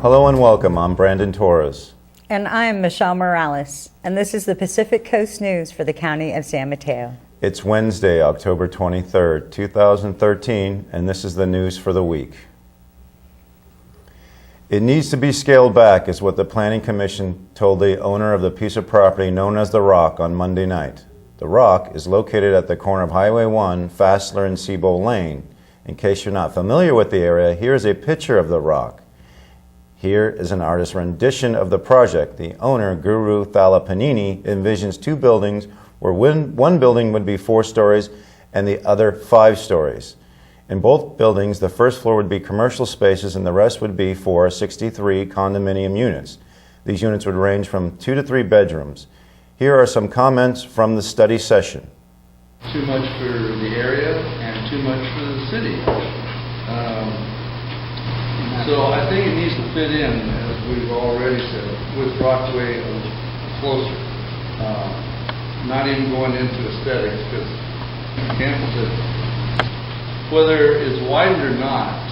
Hello and welcome. I'm Brandon Torres. And I'm Michelle Morales, and this is the Pacific Coast News for the County of San Mateo. It's Wednesday, October 23rd, 2013, and this is the news for the week. It needs to be scaled back is what the Planning Commission told the owner of the piece of property known as The Rock on Monday night. The Rock is located at the corner of Highway 1, Fassler and Seabowl Lane. In case you're not familiar with the area, here's a picture of The Rock. Here is an artist's rendition of the project. The owner, Guru Thalapanini, envisions two buildings where one building would be 4 stories and the other 5 stories. In both buildings, the first floor would be commercial spaces and the rest would be for 63 condominium units. These units would range from 2 to 3 bedrooms. Here are some comments from the study session. Too much for the area and too much for the city. So I think it needs to fit in, as we've already said, with Brockway closer. Not even going into aesthetics, because campus said, whether it's widened or not,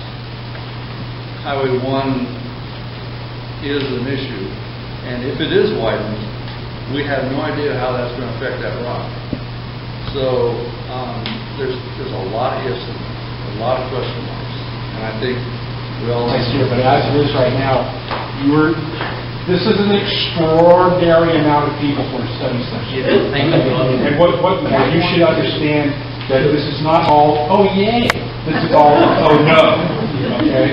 Highway 1 is an issue. And if it is widened, we have no idea how that's going to affect that rock. So there's a lot of ifs and a lot of question marks. And I think we all next year, but as it is right now, this is an extraordinary amount of people for a study session. And what you should understand that this is not all, oh yay, this is all, oh no. Okay?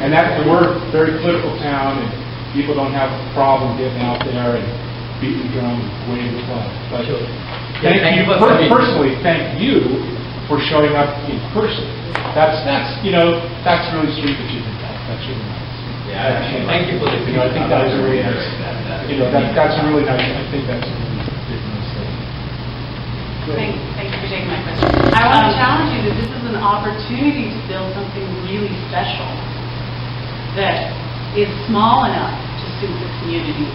And we're a very political town, and people don't have a problem getting out there and beating the drum and waving the flag. But thank you, personally, thank you for showing up in person. That's really sweet that you did that. That's really nice. Yeah, thank you for the. I think that was a really nice. That's a really nice. I think that's a really nice thing. Thank you for taking my question. I want to challenge you that this is an opportunity to build something really special that is small enough to suit the community,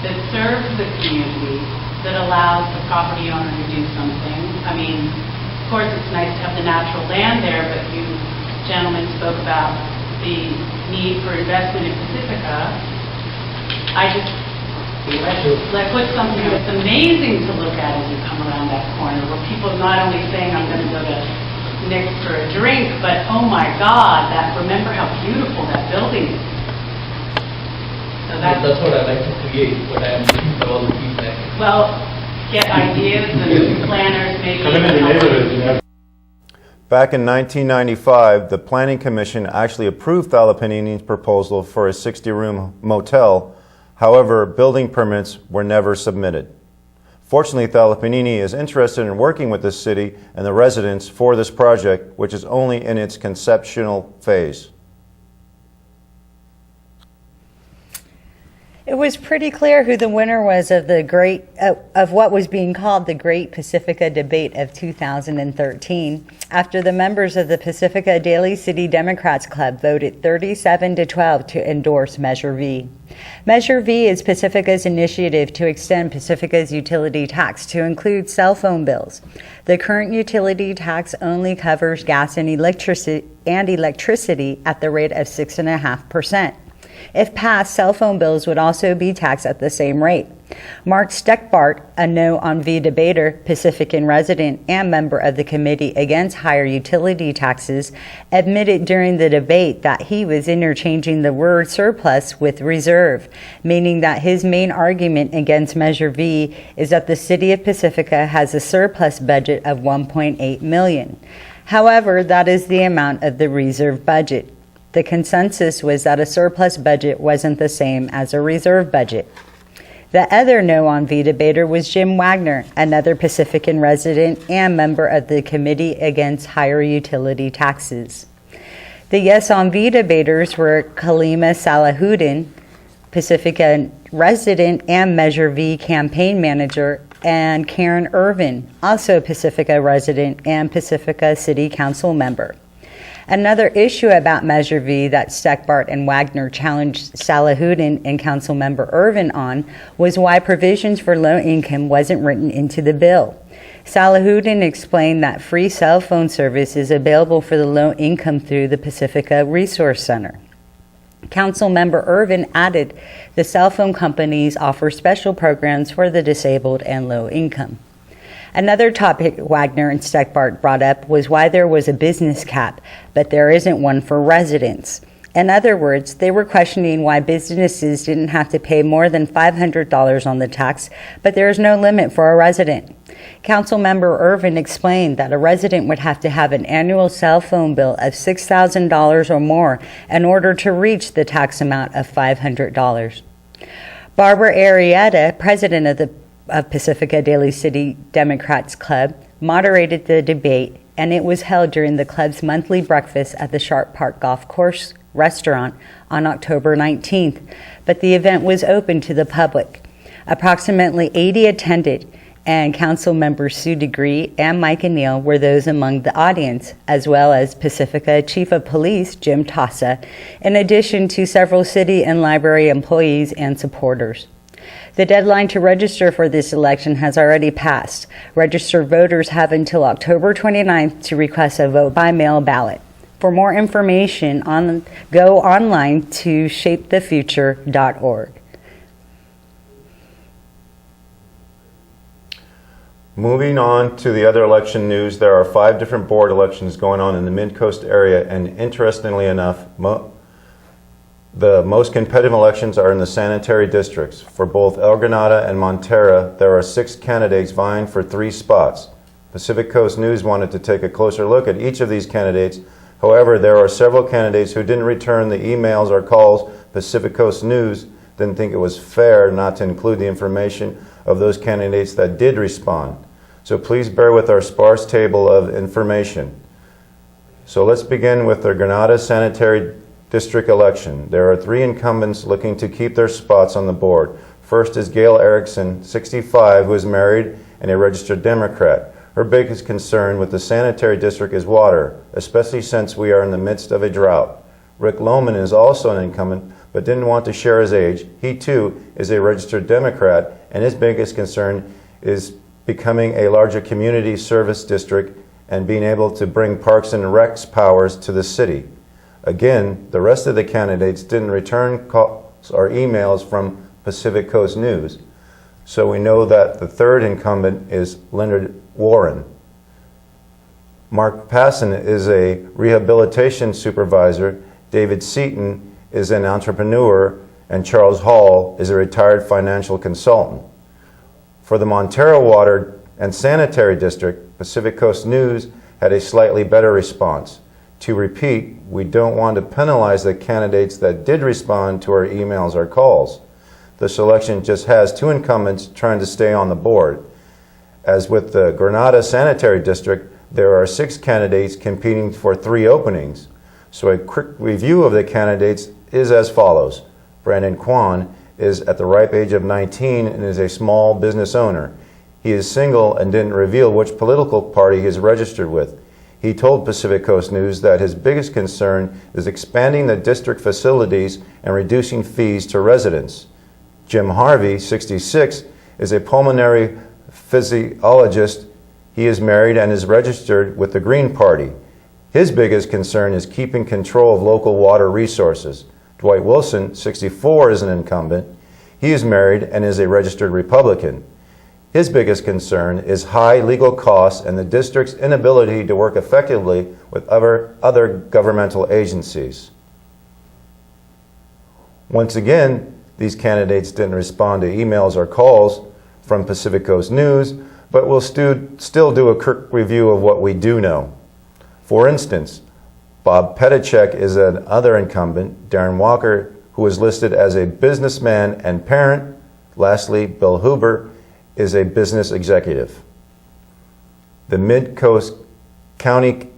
that serves the community, that allows the property owner to do something. I mean, of course, it's nice to have the natural land there, but you gentlemen spoke about the need for investment in Pacifica. I just put something that's amazing to look at as you come around that corner, where people are not only saying, I'm going to go to Nick's for a drink, but oh my God, remember how beautiful that building is. So that's what I like to create, but I'm looking for all the feedback. Well, get ideas and planners maybe. Back in 1995, the Planning Commission actually approved Thalapanini's proposal for a 60-room motel. However, building permits were never submitted. Fortunately, Thalapanini is interested in working with the city and the residents for this project, which is only in its conceptual phase. It was pretty clear who the winner was of of what was being called the Great Pacifica Debate of 2013, after the members of the Pacifica Daly City Democrats Club voted 37-12 to endorse Measure V. Measure V is Pacifica's initiative to extend Pacifica's utility tax to include cell phone bills. The current utility tax only covers gas and electricity at the rate of 6.5%. If passed, cell phone bills would also be taxed at the same rate. Mark Steckbart, a No on V debater, Pacifican resident, and member of the Committee Against Higher Utility Taxes, admitted during the debate that he was interchanging the word surplus with reserve, meaning that his main argument against Measure V is that the city of Pacifica has a surplus budget of $1.8 million. However, that is the amount of the reserve budget. The consensus was that a surplus budget wasn't the same as a reserve budget. The other No on V debater was Jim Wagner, another Pacifican resident and member of the Committee Against Higher Utility Taxes. The Yes on V debaters were Kalima Salahuddin, Pacifica resident and Measure V campaign manager, and Karen Irvin, also Pacifica resident and Pacifica City Council member. Another issue about Measure V that Steckbart and Wagner challenged Salahuddin and Councilmember Irvin on was why provisions for low income wasn't written into the bill. Salahuddin explained that free cell phone service is available for the low income through the Pacifica Resource Center. Councilmember Irvin added the cell phone companies offer special programs for the disabled and low income. Another topic Wagner and Steckbart brought up was why there was a business cap, but there isn't one for residents. In other words, they were questioning why businesses didn't have to pay more than $500 on the tax, but there is no limit for a resident. Councilmember Irvin explained that a resident would have to have an annual cell phone bill of $6,000 or more in order to reach the tax amount of $500. Barbara Arrieta, president of Pacifica Daly City Democrats Club, moderated the debate, and it was held during the club's monthly breakfast at the Sharp Park Golf Course restaurant on October 19th, but the event was open to the public. Approximately 80 attended, and council members Sue DeGree and Mike Neal were those among the audience, as well as Pacifica Chief of Police Jim Tossa, in addition to several city and library employees and supporters. The deadline to register for this election has already passed. Registered voters have until October 29th to request a vote-by-mail ballot. For more information, go online to shapethefuture.org. Moving on to the other election news, there are 5 different board elections going on in the Mid-Coast area, and interestingly enough, the most competitive elections are in the sanitary districts. For both El Granada and Montera, there are 6 candidates vying for 3 spots. Pacific Coast News wanted to take a closer look at each of these candidates. However, there are several candidates who didn't return the emails or calls. Pacific Coast News didn't think it was fair not to include the information of those candidates that did respond. So please bear with our sparse table of information. So let's begin with the Granada Sanitary District election. There are 3 incumbents looking to keep their spots on the board. First is Gail Erickson, 65, who is married and a registered Democrat. Her biggest concern with the sanitary district is water, especially since we are in the midst of a drought. Rick Lohman is also an incumbent, but didn't want to share his age. He too is a registered Democrat, and his biggest concern is becoming a larger community service district and being able to bring Parks and Rec's powers to the city. Again, the rest of the candidates didn't return calls or emails from Pacific Coast News. So we know that the 3rd incumbent is Leonard Warren. Mark Passon is a rehabilitation supervisor, David Seaton is an entrepreneur, and Charles Hall is a retired financial consultant. For the Montero Water and Sanitary District, Pacific Coast News had a slightly better response. To repeat, we don't want to penalize the candidates that did respond to our emails or calls. The selection just has 2 incumbents trying to stay on the board. As with the Granada Sanitary District, there are 6 candidates competing for 3 openings. So a quick review of the candidates is as follows. Brandon Kwan is at the ripe age of 19 and is a small business owner. He is single and didn't reveal which political party he is registered with. He told Pacific Coast News that his biggest concern is expanding the district facilities and reducing fees to residents. Jim Harvey, 66, is a pulmonary physiologist. He is married and is registered with the Green Party. His biggest concern is keeping control of local water resources. Dwight Wilson, 64, is an incumbent. He is married and is a registered Republican. His biggest concern is high legal costs and the district's inability to work effectively with other governmental agencies. Once again, these candidates didn't respond to emails or calls from Pacific Coast News, but we'll still do a quick review of what we do know. For instance, Bob Pettichek is another incumbent, Darren Walker, who is listed as a businessman and parent. Lastly, Bill Huber is a business executive. The Mid-Coast County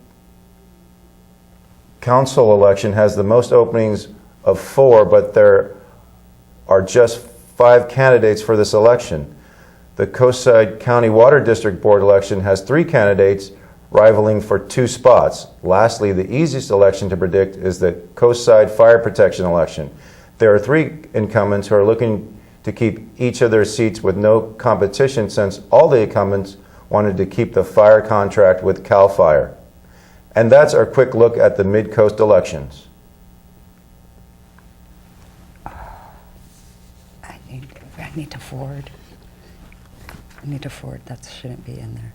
Council election has the most openings of 4, but there are just 5 candidates for this election. The Coastside County Water District Board election has 3 candidates rivaling for 2 spots. Lastly, the easiest election to predict is the Coastside Fire Protection election. There are 3 incumbents who are looking to keep each of their seats with no competition, since all the incumbents wanted to keep the fire contract with CAL FIRE. And that's our quick look at the Mid-Coast elections. need to forward. I need to forward. That shouldn't be in there.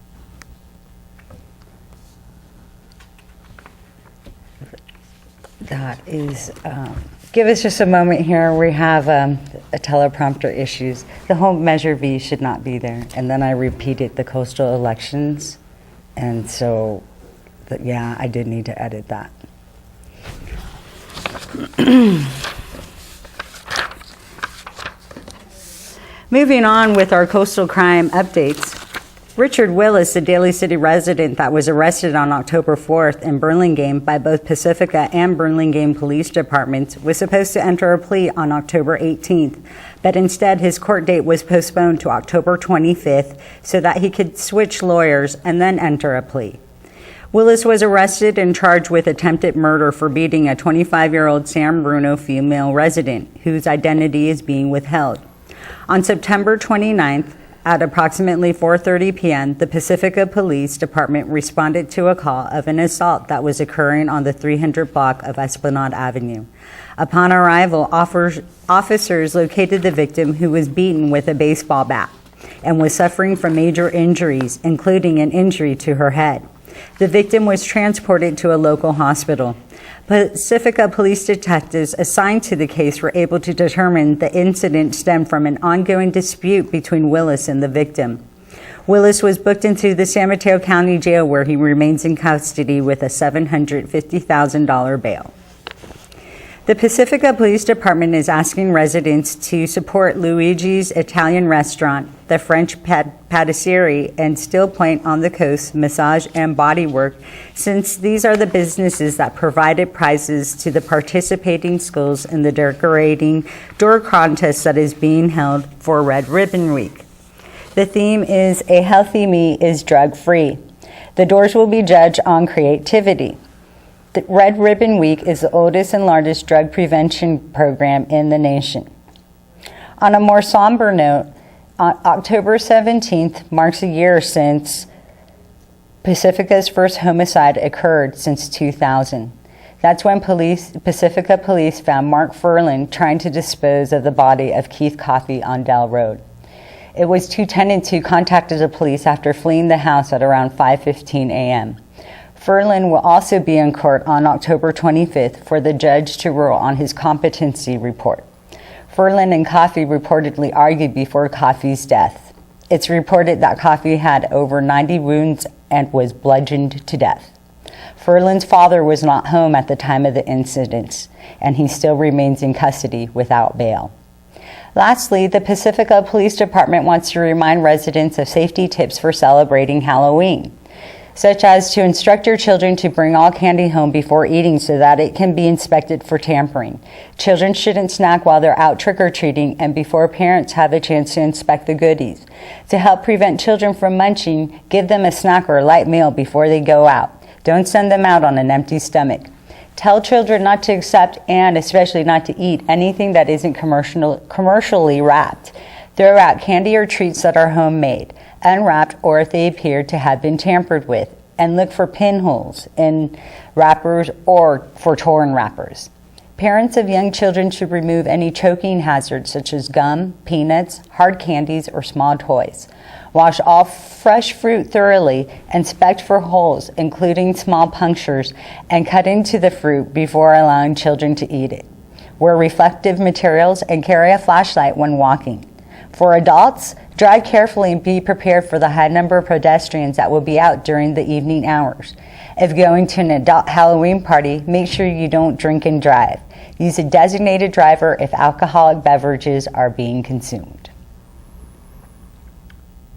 That is, give us just a moment here. We have a teleprompter issues. The home measure B should not be there. And then I repeated the coastal elections. And so, yeah, I did need to edit that. Moving on with our coastal crime updates. Richard Willis, a Daly City resident that was arrested on October 4th in Burlingame by both Pacifica and Burlingame Police Departments, was supposed to enter a plea on October 18th, but instead his court date was postponed to October 25th so that he could switch lawyers and then enter a plea. Willis was arrested and charged with attempted murder for beating a 25-year-old San Bruno female resident whose identity is being withheld. On September 29th, at approximately 4:30 p.m., the Pacifica Police Department responded to a call of an assault that was occurring on the 300 block of Esplanade Avenue. Upon arrival, officers located the victim, who was beaten with a baseball bat and was suffering from major injuries, including an injury to her head. The victim was transported to a local hospital. Pacifica police detectives assigned to the case were able to determine the incident stemmed from an ongoing dispute between Willis and the victim. Willis was booked into the San Mateo County Jail, where he remains in custody with a $750,000 bail. The Pacifica Police Department is asking residents to support Luigi's Italian Restaurant, the French Patisserie, and Still Point on the Coast Massage and Bodywork, since these are the businesses that provided prizes to the participating schools in the decorating door contest that is being held for Red Ribbon Week. The theme is "A Healthy Me is Drug-Free." The doors will be judged on creativity. The Red Ribbon Week is the oldest and largest drug prevention program in the nation. On a more somber note, October 17th marks a year since Pacifica's first homicide occurred since 2000. That's when Pacifica police found Mark Furlan trying to dispose of the body of Keith Coffey on Dell Road. It was two tenants who contacted the police after fleeing the house at around 5:15 a.m. Furlan will also be in court on October 25th for the judge to rule on his competency report. Furlan and Coffey reportedly argued before Coffey's death. It's reported that Coffey had over 90 wounds and was bludgeoned to death. Furlan's father was not home at the time of the incidents, and he still remains in custody without bail. Lastly, the Pacifica Police Department wants to remind residents of safety tips for celebrating Halloween, such as to instruct your children to bring all candy home before eating so that it can be inspected for tampering. Children shouldn't snack while they're out trick-or-treating and before parents have a chance to inspect the goodies. To help prevent children from munching, give them a snack or a light meal before they go out. Don't send them out on an empty stomach. Tell children not to accept and especially not to eat anything that isn't commercially wrapped. Throw out candy or treats that are homemade, unwrapped, or if they appear to have been tampered with, and look for pinholes in wrappers or for torn wrappers. Parents of young children should remove any choking hazards such as gum, peanuts, hard candies, or small toys. Wash all fresh fruit thoroughly, inspect for holes, including small punctures, and cut into the fruit before allowing children to eat it. Wear reflective materials and carry a flashlight when walking. For adults, drive carefully and be prepared for the high number of pedestrians that will be out during the evening hours. If going to an adult Halloween party, make sure you don't drink and drive. Use a designated driver if alcoholic beverages are being consumed.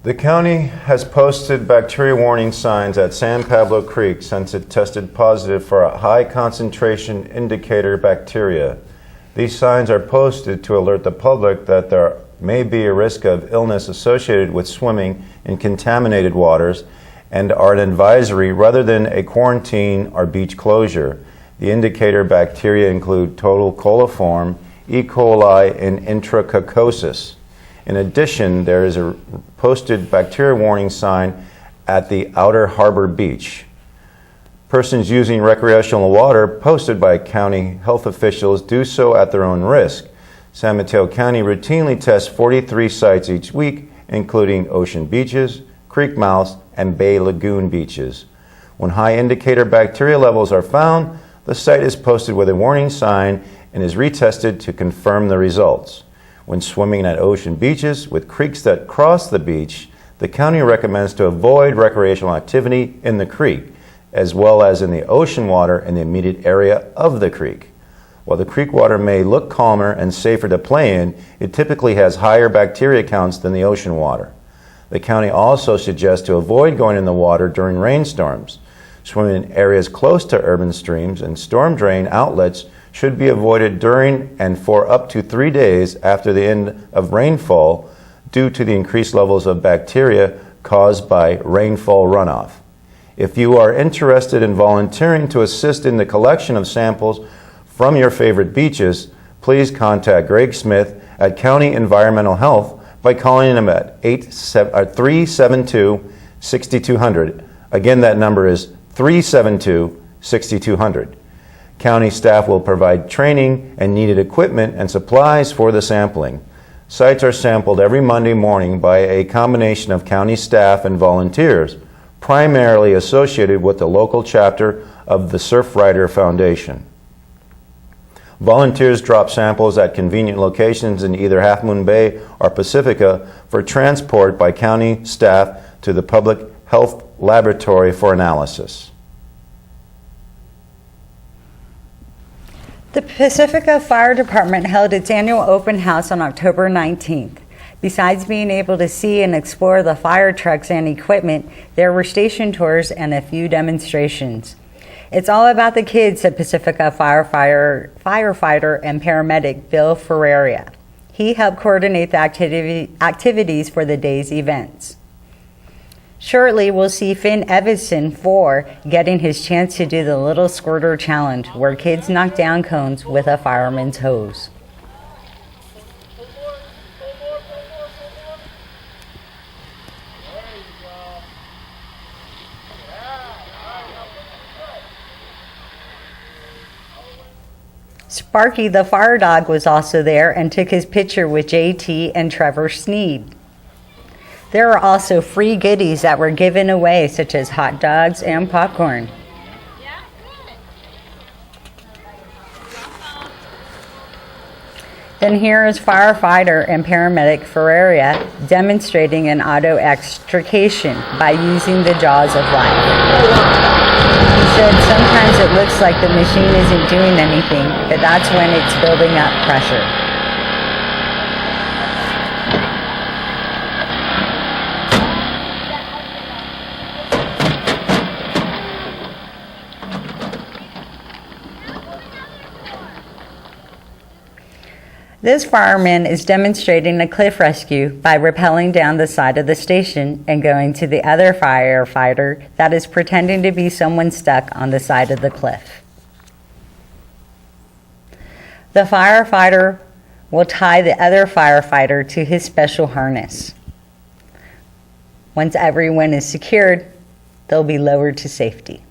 The county has posted bacteria warning signs at San Pablo Creek since it tested positive for a high concentration indicator bacteria. These signs are posted to alert the public that there may be a risk of illness associated with swimming in contaminated waters and are an advisory rather than a quarantine or beach closure. The indicator bacteria include total coliform, E. coli, and enterococcosis. In addition, there is a posted bacteria warning sign at the Outer Harbor Beach. Persons using recreational water posted by county health officials do so at their own risk. San Mateo County routinely tests 43 sites each week, including ocean beaches, creek mouths, and bay lagoon beaches. When high indicator bacteria levels are found, the site is posted with a warning sign and is retested to confirm the results. When swimming at ocean beaches with creeks that cross the beach, the county recommends to avoid recreational activity in the creek, as well as in the ocean water in the immediate area of the creek. While the creek water may look calmer and safer to play in, it typically has higher bacteria counts than the ocean water. The county also suggests to avoid going in the water during rainstorms. Swimming in areas close to urban streams and storm drain outlets should be avoided during and for up to 3 days after the end of rainfall due to the increased levels of bacteria caused by rainfall runoff. If you are interested in volunteering to assist in the collection of samples from your favorite beaches, please contact Greg Smith at County Environmental Health by calling him at 372-6200. Again, that number is 372-6200. County staff will provide training and needed equipment and supplies for the sampling. Sites are sampled every Monday morning by a combination of county staff and volunteers, primarily associated with the local chapter of the Surfrider Foundation. Volunteers drop samples at convenient locations in either Half Moon Bay or Pacifica for transport by county staff to the Public Health Laboratory for analysis. The Pacifica Fire Department held its annual open house on October 19th. Besides being able to see and explore the fire trucks and equipment, there were station tours and a few demonstrations. It's all about the kids, said Pacifica firefighter and paramedic Bill Ferreira. He helped coordinate the activities for the day's events. Shortly, we'll see Finn Evison 4 getting his chance to do the Little Squirter Challenge, where kids knock down cones with a fireman's hose. Sparky the fire dog was also there and took his picture with JT and Trevor Sneed. There are also free goodies that were given away, such as hot dogs and popcorn. Then here is firefighter and paramedic Ferreira demonstrating an auto extrication by using the jaws of life. He said sometimes it looks like the machine isn't doing anything, but that's when it's building up pressure. This fireman is demonstrating a cliff rescue by rappelling down the side of the station and going to the other firefighter that is pretending to be someone stuck on the side of the cliff. The firefighter will tie the other firefighter to his special harness. Once everyone is secured, they'll be lowered to safety.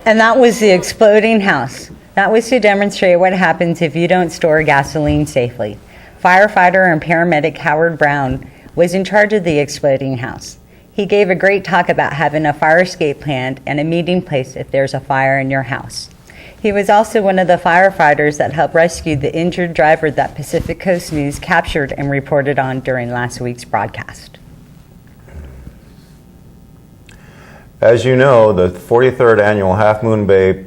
And that was the exploding house. That was to demonstrate what happens if you don't store gasoline safely. Firefighter and paramedic Howard Brown was in charge of the exploding house. He gave a great talk about having a fire escape plan and a meeting place if there's a fire in your house. He was also one of the firefighters that helped rescue the injured driver that Pacific Coast News captured and reported on during last week's broadcast. As you know, the 43rd annual Half Moon Bay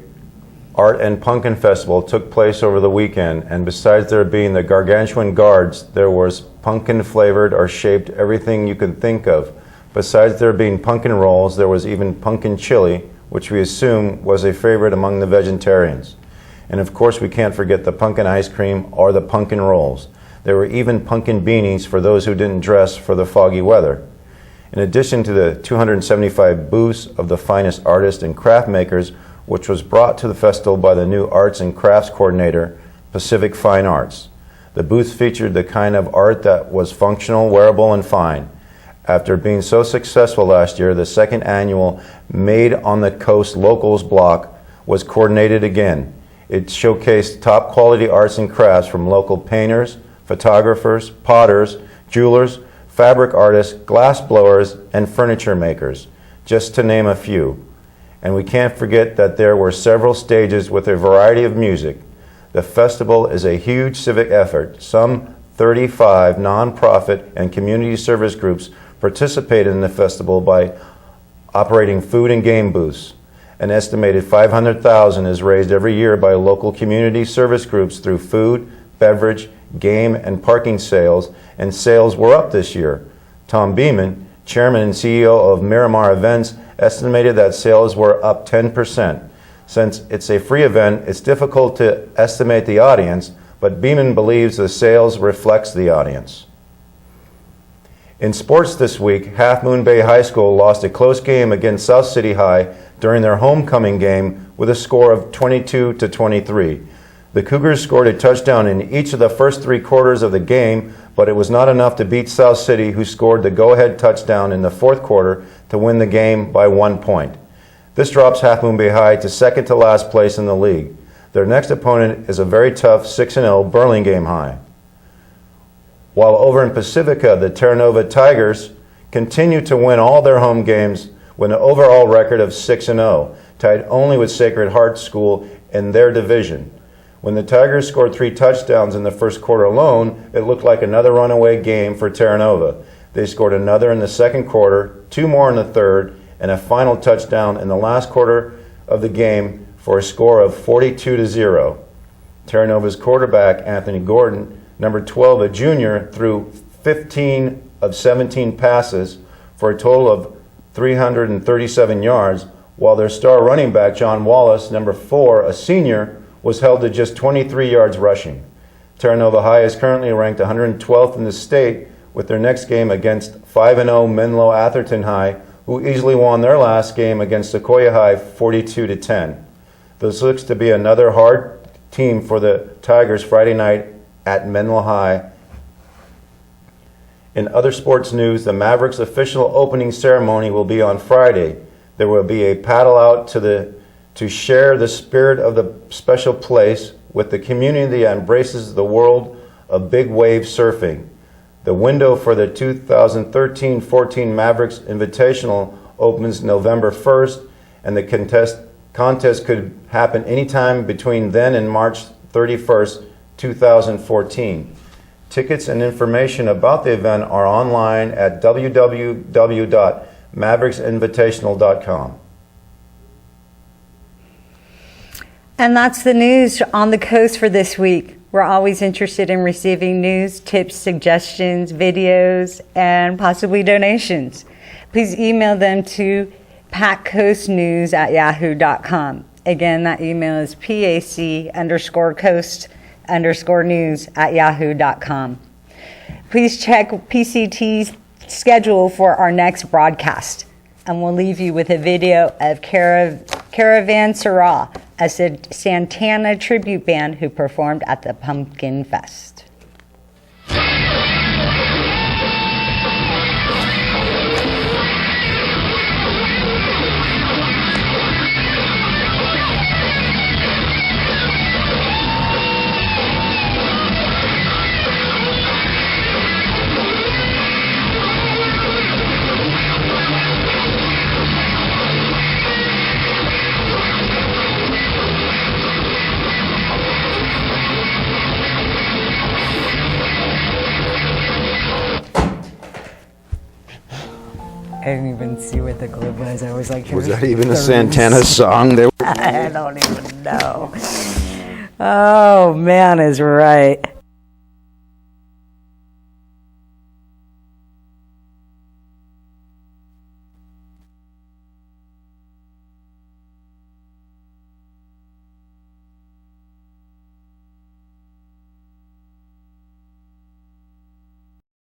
Art and Pumpkin Festival took place over the weekend, and besides there being the gargantuan guards, there was pumpkin flavored or shaped everything you could think of. Besides there being pumpkin rolls, there was even pumpkin chili, which we assume was a favorite among the vegetarians. And of course we can't forget the pumpkin ice cream or the pumpkin rolls. There were even pumpkin beanies for those who didn't dress for the foggy weather. In addition to the 275 booths of the finest artists and craft makers, which was brought to the festival by the new Arts and Crafts Coordinator, Pacific Fine Arts. The booth featured the kind of art that was functional, wearable, and fine. After being so successful last year, the second annual Made on the Coast Locals block was coordinated again. It showcased top quality arts and crafts from local painters, photographers, potters, jewelers, fabric artists, glass blowers, and furniture makers, just to name a few. And we can't forget that there were several stages with a variety of music. The festival is a huge civic effort. Some 35 nonprofit and community service groups participated in the festival by operating food and game booths. An estimated $500,000 is raised every year by local community service groups through food, beverage, game, and parking sales, and sales were up this year. Tom Beeman, Chairman and CEO of Miramar Events, estimated that sales were up 10%. Since it's a free event, it's difficult to estimate the audience, but Beeman believes the sales reflects the audience. In sports this week, Half Moon Bay High School lost a close game against South City High during their homecoming game with a score of 22-23. The Cougars scored a touchdown in each of the first 3 quarters of the game, but it was not enough to beat South City, who scored the go-ahead touchdown in the 4th quarter to win the game by 1 point. This drops Half Moon Bay High to second to last place in the league. Their next opponent is a very tough 6-0 Burlingame High. While over in Pacifica, the Terra Tigers continue to win all their home games with an overall record of 6-0, tied only with Sacred Heart School in their division. When the Tigers scored 3 touchdowns in the first quarter alone, it looked like another runaway game for Terra Nova. They scored another in the second quarter, 2 more in the third, and a final touchdown in the last quarter of the game for a score of 42-0. Terra Nova's quarterback, Anthony Gordon, number 12, a junior, threw 15 of 17 passes for a total of 337 yards, while their star running back, John Wallace, number 4, a senior, was held to just 23 yards rushing. Terra Nova High is currently ranked 112th in the state, with their next game against 5-0 Menlo Atherton High, who easily won their last game against Sequoia High 42-10. This looks to be another hard team for the Tigers Friday night at Menlo High. In other sports news, the Mavericks' official opening ceremony will be on Friday. There will be a paddle out to share the spirit of the special place with the community that embraces the world of big wave surfing. The window for the 2013-14 Mavericks Invitational opens November 1st, and the contest could happen anytime between then and March 31st, 2014. Tickets and information about the event are online at www.mavericksinvitational.com. And that's the news on the coast for this week. We're always interested in receiving news, tips, suggestions, videos, and possibly donations. Please email them to paccoastnews@yahoo.com. Again, that email is pac_coast_news@yahoo.com. Please check PCT's schedule for our next broadcast. And we'll leave you with a video of Caravan Sarah, a Santana tribute band who performed at the Pumpkin Fest. didn't even see what the clip was. I was like, Was here's that even a 30 Santana song? They were I don't even know. Oh, man is right.